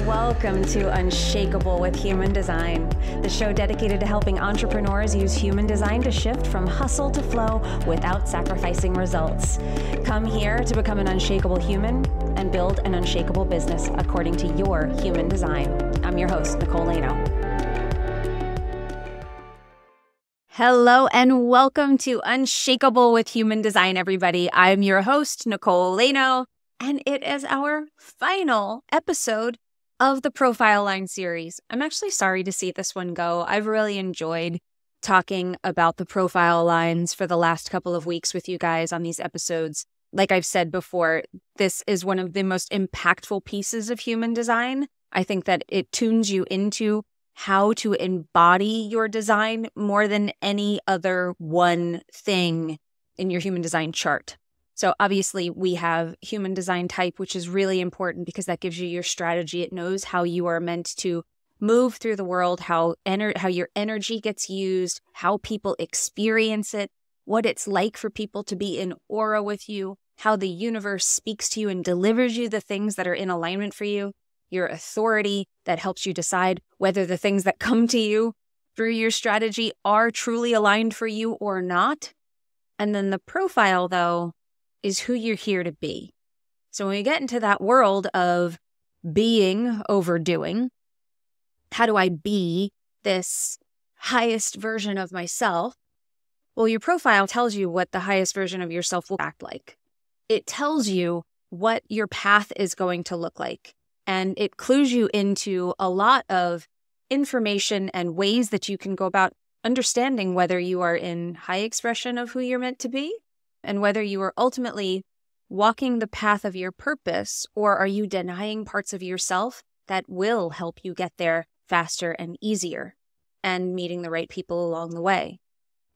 Welcome to Unshakable with Human Design, the show dedicated to helping entrepreneurs use human design to shift from hustle to flow without sacrificing results. Come here to become an unshakable human and build an unshakable business according to your human design. I'm your host, Nicole Lano. Hello and welcome to Unshakable with Human Design, everybody. I'm your host, Nicole Lano, and it is our final episode of the Profile Line series. I'm actually sorry to see this one go. I've really enjoyed talking about the profile lines for the last couple of weeks with you guys on these episodes. Like I've said before, this is one of the most impactful pieces of human design. I think that it tunes you into how to embody your design more than any other one thing in your human design chart. So obviously we have human design type, which is really important because that gives you your strategy. It knows how you are meant to move through the world, how your energy gets used, how people experience it, what it's like for people to be in aura with you, how the universe speaks to you and delivers you the things that are in alignment for you, your authority that helps you decide whether the things that come to you through your strategy are truly aligned for you or not. And then the profile, though, is who you're here to be. So when we get into that world of being over doing, how do I be this highest version of myself? Well, your profile tells you what the highest version of yourself will act like. It tells you what your path is going to look like. And it clues you into a lot of information and ways that you can go about understanding whether you are in high expression of who you're meant to be and whether you are ultimately walking the path of your purpose, or are you denying parts of yourself that will help you get there faster and easier and meeting the right people along the way,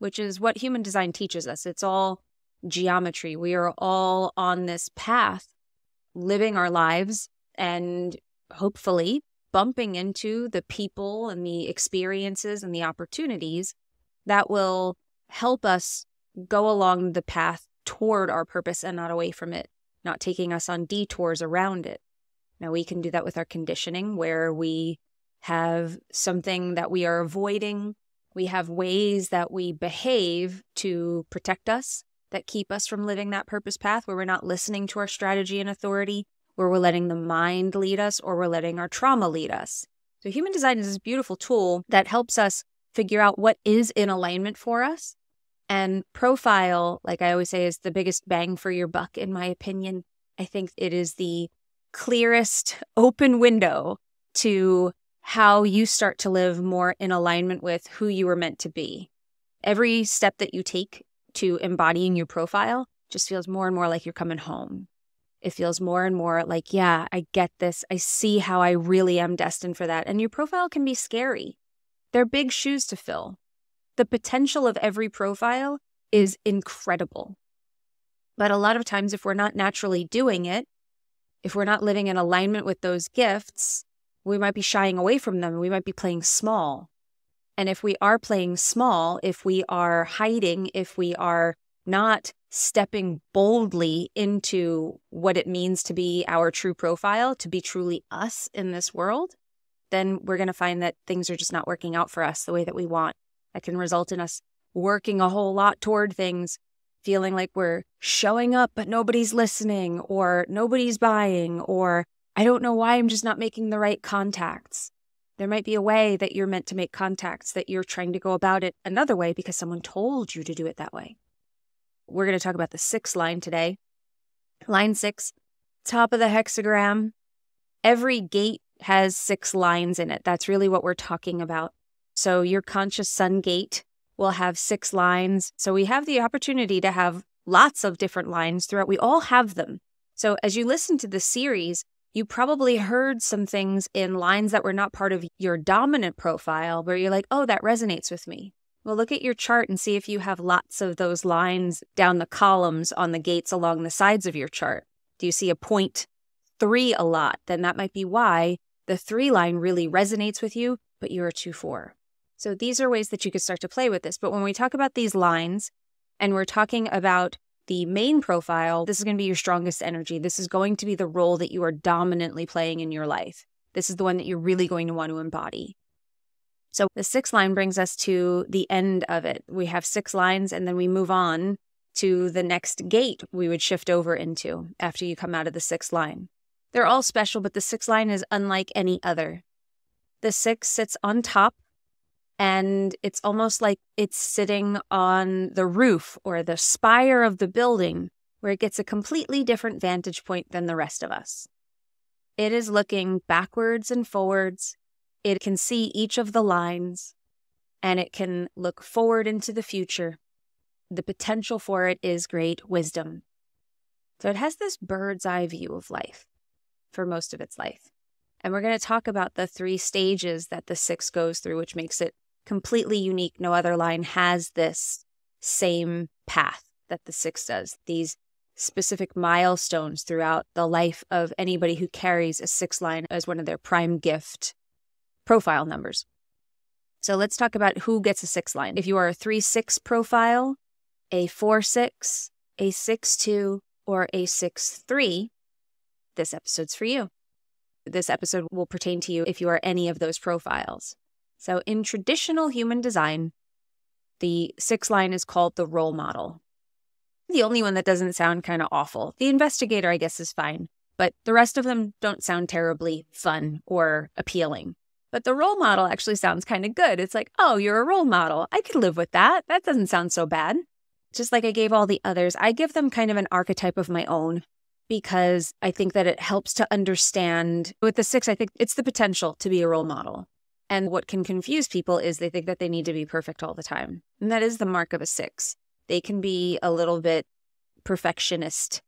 which is what human design teaches us. It's all geometry. We are all on this path, living our lives and hopefully bumping into the people and the experiences and the opportunities that will help us go along the path toward our purpose and not away from it, not taking us on detours around it. Now, we can do that with our conditioning, where we have something that we are avoiding. We have ways that we behave to protect us, that keep us from living that purpose path, where we're not listening to our strategy and authority, where we're letting the mind lead us, or we're letting our trauma lead us. So human design is this beautiful tool that helps us figure out what is in alignment for us. And profile, like I always say, is the biggest bang for your buck, in my opinion. I think it is the clearest open window to how you start to live more in alignment with who you were meant to be. Every step that you take to embodying your profile just feels more and more like you're coming home. It feels more and more like, yeah, I get this. I see how I really am destined for that. And your profile can be scary. They're big shoes to fill. The potential of every profile is incredible. But a lot of times, if we're not naturally doing it, if we're not living in alignment with those gifts, we might be shying away from them. We might be playing small. And if we are playing small, if we are hiding, if we are not stepping boldly into what it means to be our true profile, to be truly us in this world, then we're going to find that things are just not working out for us the way that we want. That can result in us working a whole lot toward things, feeling like we're showing up, but nobody's listening, or nobody's buying, or I don't know why I'm just not making the right contacts. There might be a way that you're meant to make contacts that you're trying to go about it another way because someone told you to do it that way. We're going to talk about the 6th line today. Line 6, top of the hexagram. Every gate has 6 lines in it. That's really what we're talking about. So your conscious sun gate will have 6 lines. So we have the opportunity to have lots of different lines throughout. We all have them. So as you listen to the series, you probably heard some things in lines that were not part of your dominant profile where you're like, oh, that resonates with me. Well, look at your chart and see if you have lots of those lines down the columns on the gates along the sides of your chart. Do you see a 0.3 a lot? Then that might be why the 3 line really resonates with you, but you're a 2-4. So these are ways that you could start to play with this. But when we talk about these lines and we're talking about the main profile, this is going to be your strongest energy. This is going to be the role that you are dominantly playing in your life. This is the one that you're really going to want to embody. So the 6th line brings us to the end of it. We have 6 lines, and then we move on to the next gate we would shift over into after you come out of the 6th line. They're all special, but the 6th line is unlike any other. The 6 sits on top, and it's almost like it's sitting on the roof or the spire of the building, where it gets a completely different vantage point than the rest of us. It is looking backwards and forwards. It can see each of the lines, and it can look forward into the future. The potential for it is great wisdom. So it has this bird's eye view of life for most of its life. And we're going to talk about the 3 stages that the 6 goes through, which makes it completely unique. No other line has this same path that the 6 does. These specific milestones throughout the life of anybody who carries a 6 line as one of their prime gift profile numbers. So let's talk about who gets a 6 line. If you are a 3-6 profile, a 4-6, a 6-2, or a 6-3, this episode's for you. This episode will pertain to you if you are any of those profiles. So in traditional human design, the 6 line is called the role model. The only one that doesn't sound kind of awful. The investigator, I guess, is fine, but the rest of them don't sound terribly fun or appealing. But the role model actually sounds kind of good. It's like, oh, you're a role model. I could live with that. That doesn't sound so bad. Just like I gave all the others, I give them kind of an archetype of my own because I think that it helps to understand. With the 6, I think it's the potential to be a role model. And what can confuse people is they think that they need to be perfect all the time. And that is the mark of a 6. They can be a little bit perfectionist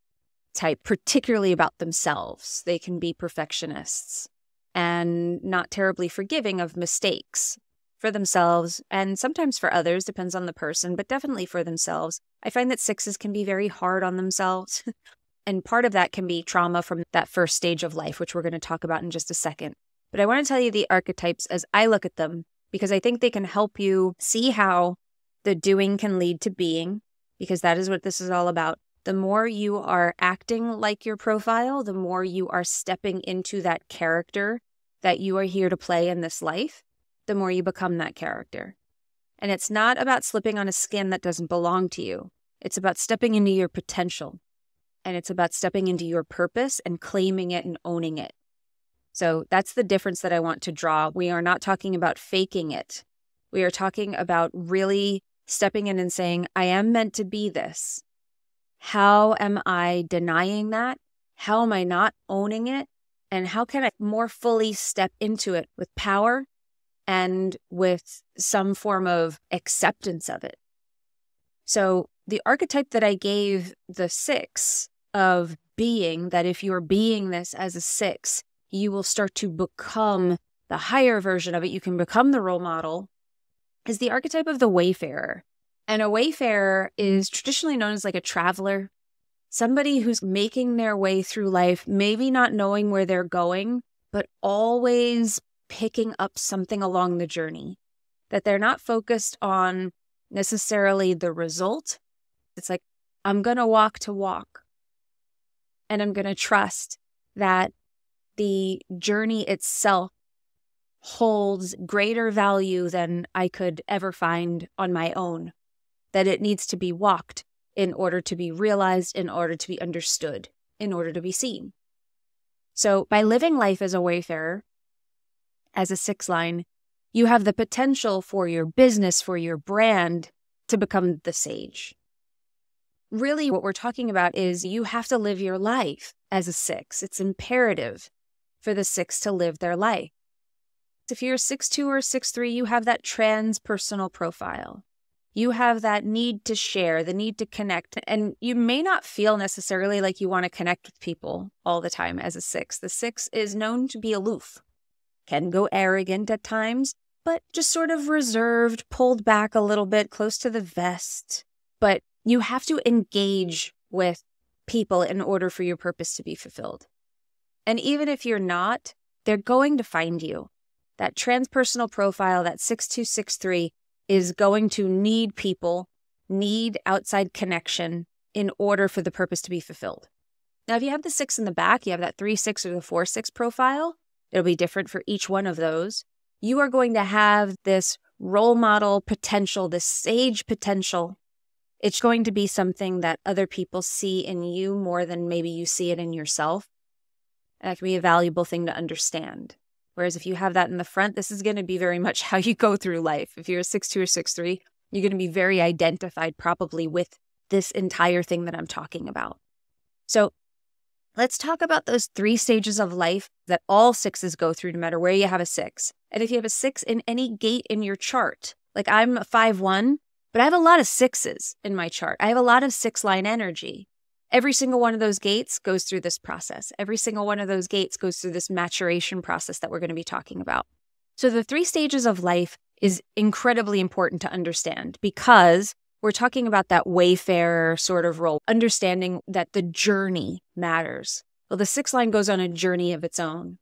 type, particularly about themselves. They can be perfectionists and not terribly forgiving of mistakes for themselves and sometimes for others, depends on the person, but definitely for themselves. I find that 6s can be very hard on themselves. And part of that can be trauma from that first stage of life, which we're going to talk about in just a second. But I want to tell you the archetypes as I look at them, because I think they can help you see how the doing can lead to being, because that is what this is all about. The more you are acting like your profile, the more you are stepping into that character that you are here to play in this life, the more you become that character. And it's not about slipping on a skin that doesn't belong to you. It's about stepping into your potential. And it's about stepping into your purpose and claiming it and owning it. So that's the difference that I want to draw. We are not talking about faking it. We are talking about really stepping in and saying, I am meant to be this. How am I denying that? How am I not owning it? And how can I more fully step into it with power and with some form of acceptance of it? So the archetype that I gave the 6 of being, that if you're being this as a 6, you will start to become the higher version of it. You can become the role model, is the archetype of the Wayfarer. And a Wayfarer is traditionally known as like a traveler, somebody who's making their way through life, maybe not knowing where they're going, but always picking up something along the journey, that they're not focused on necessarily the result. It's like, I'm going to walk, and I'm going to trust that the journey itself holds greater value than I could ever find on my own, that it needs to be walked in order to be realized, in order to be understood, in order to be seen. So by living life as a Wayfarer, as a 6 line, you have the potential for your business, for your brand, to become the sage. Really, what we're talking about is you have to live your life as a 6. It's imperative for the 6 to live their life. If you're a 6-2 or a 6-3, you have that transpersonal profile. You have that need to share, the need to connect. And you may not feel necessarily like you want to connect with people all the time as a 6. The 6 is known to be aloof, can go arrogant at times, but just sort of reserved, pulled back a little bit, close to the vest. But you have to engage with people in order for your purpose to be fulfilled. And even if you're not, they're going to find you. That transpersonal profile, that 6-2, 6-3, is going to need people, need outside connection in order for the purpose to be fulfilled. Now, if you have the 6 in the back, you have that 3-6 or the 4-6 profile, It'll be different for each one of those. You are going to have this role model potential, this sage potential. It's going to be something that other people see in you more than maybe you see it in yourself. And that can be a valuable thing to understand. Whereas if you have that in the front, this is going to be very much how you go through life. If you're a 6'2" or 6'3", you're going to be very identified probably with this entire thing that I'm talking about. So let's talk about those 3 stages of life that all 6s go through, no matter where you have a 6. And if you have a 6 in any gate in your chart, like I'm a 5'1", but I have a lot of 6s in my chart. I have a lot of 6-line energy. Every single one of those gates goes through this process. Every single one of those gates goes through this maturation process that we're going to be talking about. So the 3 stages of life is incredibly important to understand because we're talking about that wayfarer sort of role, understanding that the journey matters. Well, the 6 line goes on a journey of its own.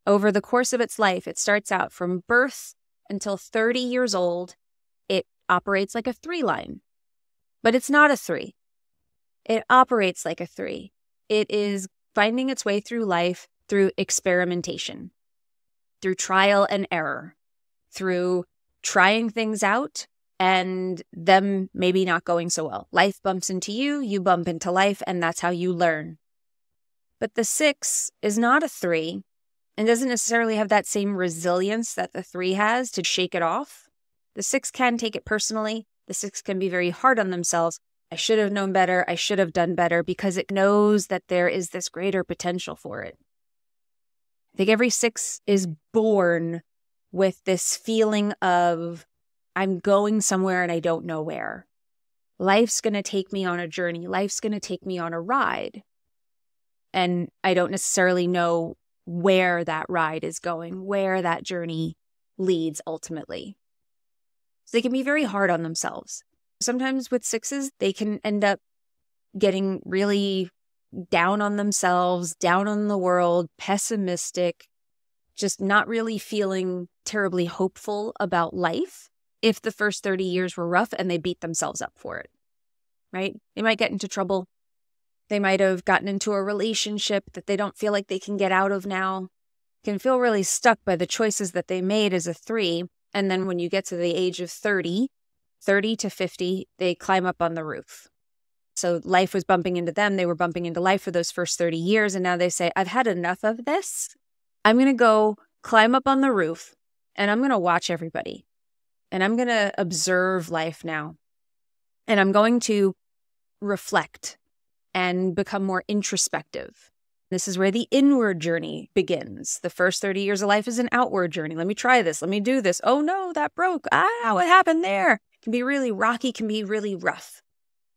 Over the course of its life, it starts out from birth until 30 years old. It operates like a 3 line, but it's not a 3. It operates like a 3. It is finding its way through life through experimentation, through trial and error, through trying things out and them maybe not going so well. Life bumps into you, you bump into life, and that's how you learn. But the 6 is not a 3 and doesn't necessarily have that same resilience that the 3 has to shake it off. The 6 can take it personally. The 6 can be very hard on themselves. I should have known better. I should have done better because it knows that there is this greater potential for it. I think every 6 is born with this feeling of I'm going somewhere and I don't know where. Life's going to take me on a journey. Life's going to take me on a ride. And I don't necessarily know where that ride is going, where that journey leads ultimately. So they can be very hard on themselves. Sometimes with 6s, they can end up getting really down on themselves, down on the world, pessimistic, just not really feeling terribly hopeful about life if the first 30 years were rough and they beat themselves up for it, right? They might get into trouble. They might have gotten into a relationship that they don't feel like they can get out of now, can feel really stuck by the choices that they made as a 3. And then when you get to the age of 30 to 50, they climb up on the roof. So life was bumping into them. They were bumping into life for those first 30 years. And now they say, I've had enough of this. I'm going to go climb up on the roof and I'm going to watch everybody. And I'm going to observe life now. And I'm going to reflect and become more introspective. This is where the inward journey begins. The first 30 years of life is an outward journey. Let me try this. Let me do this. Oh no, that broke. What happened there? It can be really rocky, can be really rough.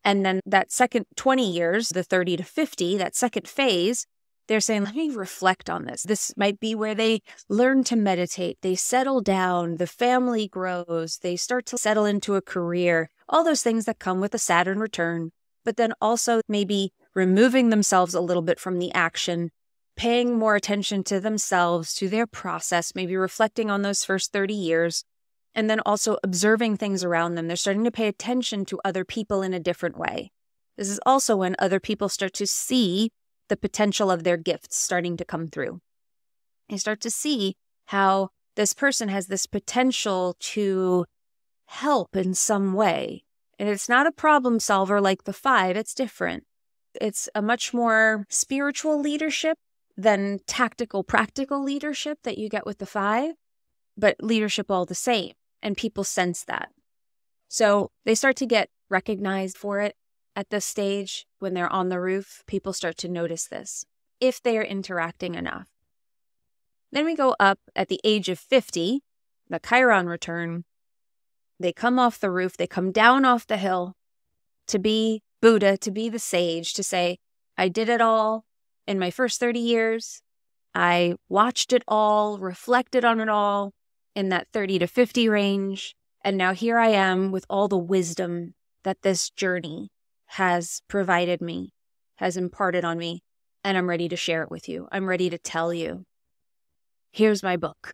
And then that second 20 years, the 30 to 50, that second phase, they're saying, let me reflect on this. This might be where they learn to meditate. They settle down. The family grows. They start to settle into a career. All those things that come with a Saturn return. But then also maybe removing themselves a little bit from the action, paying more attention to themselves, to their process, maybe reflecting on those first 30 years, and then also observing things around them. They're starting to pay attention to other people in a different way. This is also when other people start to see the potential of their gifts starting to come through. They start to see how this person has this potential to help in some way. And it's not a problem solver like the 5, it's different. It's a much more spiritual leadership than tactical, practical leadership that you get with the 5, but leadership all the same. And people sense that. So they start to get recognized for it at this stage. When they're on the roof, people start to notice this if they are interacting enough. Then we go up at the age of 50, the Chiron return. They come off the roof, they come down off the hill to be Buddha, to be the sage, to say, I did it all in my first 30 years. I watched it all, reflected on it all in that 30 to 50 range. And now here I am with all the wisdom that this journey has provided me, has imparted on me, and I'm ready to share it with you. I'm ready to tell you. Here's my book.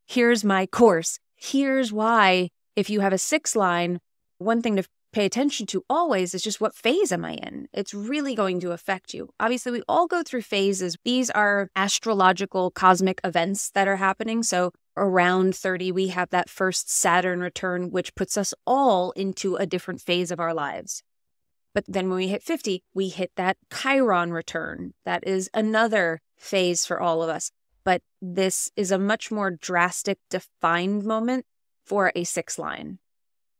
Here's my course. Here's why, if you have a 6 line, one thing to pay attention to always is just what phase am I in? It's really going to affect you. Obviously, we all go through phases. These are astrological cosmic events that are happening. So around 30, we have that first Saturn return, which puts us all into a different phase of our lives. But then when we hit 50, we hit that Chiron return. That is another phase for all of us. But this is a much more drastic, defined moment for a 6 line.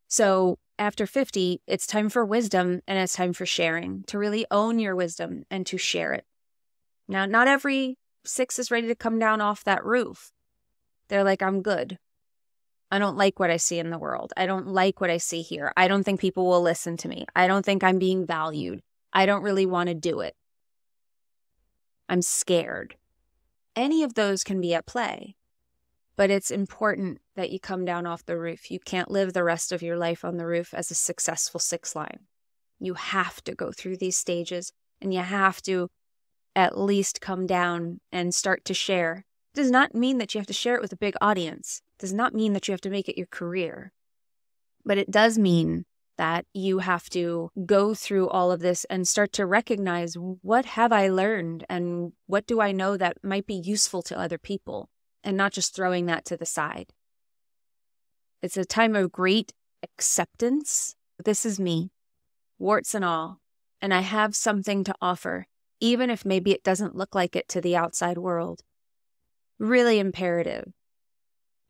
So after 50, it's time for wisdom and it's time for sharing, to really own your wisdom and to share it. Now, not every 6 is ready to come down off that roof. They're like, I'm good. I don't like what I see in the world. I don't like what I see here. I don't think people will listen to me. I don't think I'm being valued. I don't really want to do it. I'm scared. Any of those can be at play, but it's important that you come down off the roof. You can't live the rest of your life on the roof as a successful 6 line. You have to go through these stages and you have to at least come down and start to share. It does not mean that you have to share it with a big audience. It does not mean that you have to make it your career. But it does mean that you have to go through all of this and start to recognize, what have I learned and what do I know that might be useful to other people, and not just throwing that to the side. It's a time of great acceptance. This is me, warts and all, and I have something to offer, even if maybe it doesn't look like it to the outside world. Really imperative.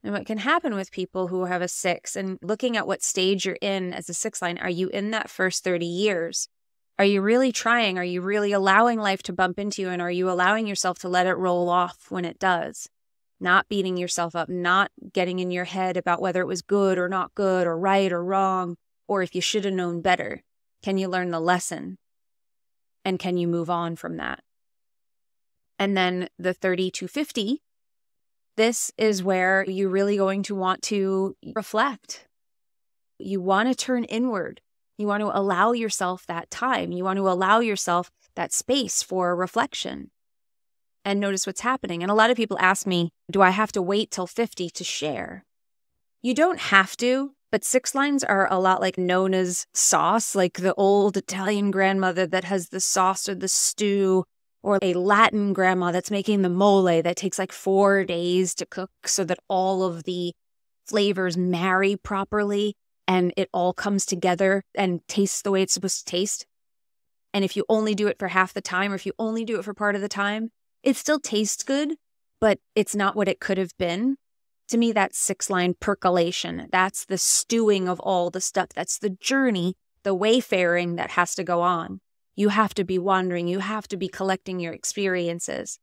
And what can happen with people who have a 6, and looking at what stage you're in as a 6 line, are you in that first 30 years? Are you really trying? Are you really allowing life to bump into you? And are you allowing yourself to let it roll off when it does? Not beating yourself up, not getting in your head about whether it was good or not good or right or wrong, or if you should have known better. Can you learn the lesson? And can you move on from that? And then the 30 to 50, this is where you're really going to want to reflect. You want to turn inward. You want to allow yourself that time. You want to allow yourself that space for reflection and notice what's happening. And a lot of people ask me, do I have to wait till 50 to share? You don't have to, but 6 lines are a lot like Nona's sauce, like the old Italian grandmother that has the sauce or the stew, or a Latin grandma that's making the mole that takes like 4 days to cook so that all of the flavors marry properly and it all comes together and tastes the way it's supposed to taste. And if you only do it for half the time, or if you only do it for part of the time, it still tastes good, but it's not what it could have been. To me, that's 6 line percolation. That's the stewing of all the stuff. That's the journey, the wayfaring that has to go on. You have to be wandering. You have to be collecting your experiences.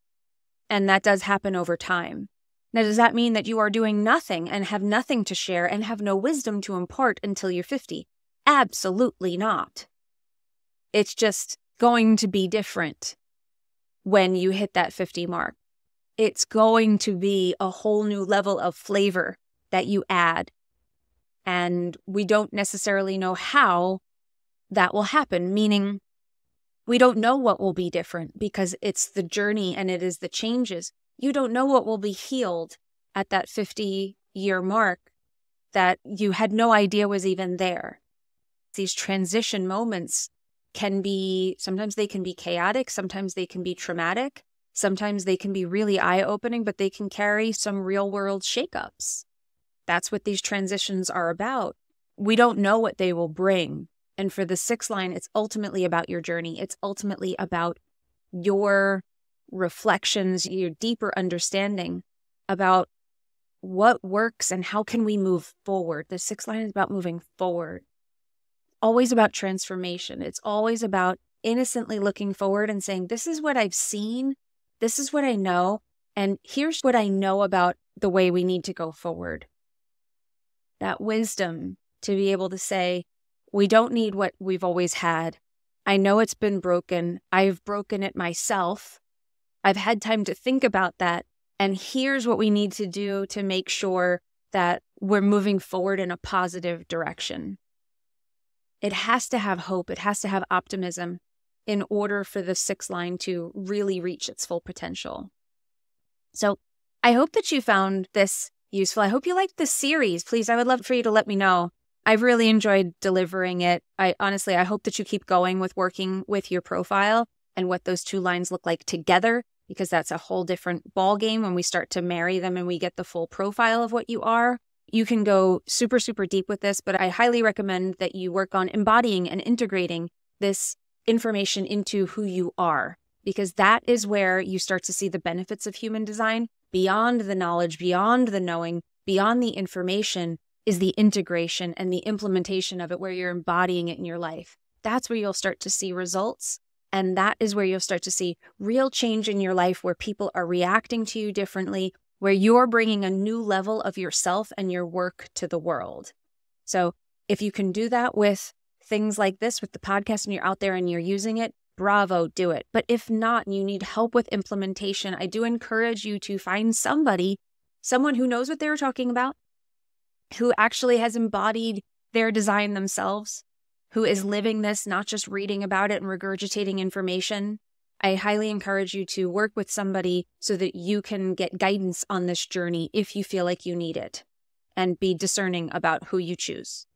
And that does happen over time. Now, does that mean that you are doing nothing and have nothing to share and have no wisdom to impart until you're 50? Absolutely not. It's just going to be different when you hit that 50 mark. It's going to be a whole new level of flavor that you add. And we don't necessarily know how that will happen, meaning we don't know what will be different because it's the journey and it is the changes. You don't know what will be healed at that 50-year mark that you had no idea was even there. These transition moments can be, sometimes they can be chaotic, sometimes they can be traumatic, sometimes they can be really eye-opening, but they can carry some real-world shakeups. That's what these transitions are about. We don't know what they will bring. And for the 6 line, it's ultimately about your journey. It's ultimately about your reflections, your deeper understanding about what works and how can we move forward. The 6 line is about moving forward. Always about transformation. It's always about innocently looking forward and saying, this is what I've seen, this is what I know, and here's what I know about the way we need to go forward. That wisdom to be able to say, we don't need what we've always had. I know it's been broken. I've broken it myself. I've had time to think about that. And here's what we need to do to make sure that we're moving forward in a positive direction. It has to have hope. It has to have optimism in order for the 6 line to really reach its full potential. So I hope that you found this useful. I hope you liked this series. Please, I would love for you to let me know. I've really enjoyed delivering it. I hope that you keep going with working with your profile and what those two lines look like together, because that's a whole different ball game when we start to marry them and we get the full profile of what you are. You can go super, super deep with this, but I highly recommend that you work on embodying and integrating this information into who you are, because that is where you start to see the benefits of human design. Beyond the knowledge, beyond the knowing, beyond the information is the integration and the implementation of it, where you're embodying it in your life. That's where you'll start to see results. And that is where you'll start to see real change in your life, where people are reacting to you differently, where you're bringing a new level of yourself and your work to the world. So if you can do that with things like this, with the podcast, and you're out there and you're using it, bravo, do it. But if not, and you need help with implementation, I do encourage you to find someone who knows what they're talking about, who actually has embodied their design themselves, who is living this, not just reading about it and regurgitating information. I highly encourage you to work with somebody so that you can get guidance on this journey if you feel like you need it, and be discerning about who you choose.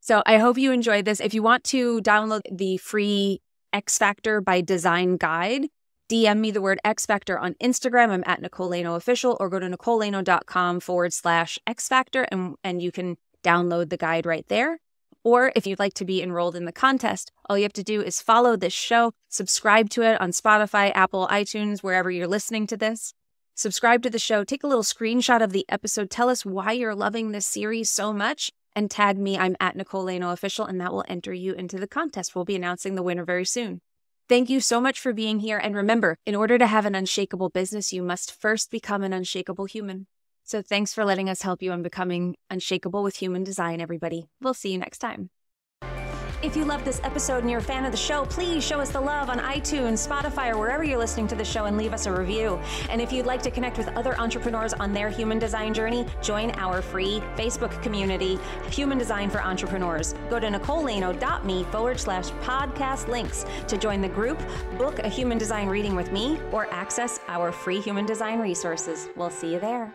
So I hope you enjoyed this. If you want to download the free X Factor by Design guide, DM me the word X Factor on Instagram. I'm at Nicole Laino Official, or go to NicoleLaino.com/X Factor and you can download the guide right there. Or if you'd like to be enrolled in the contest, all you have to do is follow this show, subscribe to it on Spotify, Apple, iTunes, wherever you're listening to this. Subscribe to the show, take a little screenshot of the episode, tell us why you're loving this series so much, and tag me. I'm at Nicole Laino Official, and that will enter you into the contest. We'll be announcing the winner very soon. Thank you so much for being here. And remember, in order to have an unshakable business, you must first become an unshakable human. So thanks for letting us help you on becoming unshakable with human design, everybody. We'll see you next time. If you love this episode and you're a fan of the show, please show us the love on iTunes, Spotify, or wherever you're listening to the show, and leave us a review. And if you'd like to connect with other entrepreneurs on their human design journey, join our free Facebook community, Human Design for Entrepreneurs. Go to NicoleLaino.me/podcast links to join the group, book a human design reading with me, or access our free human design resources. We'll see you there.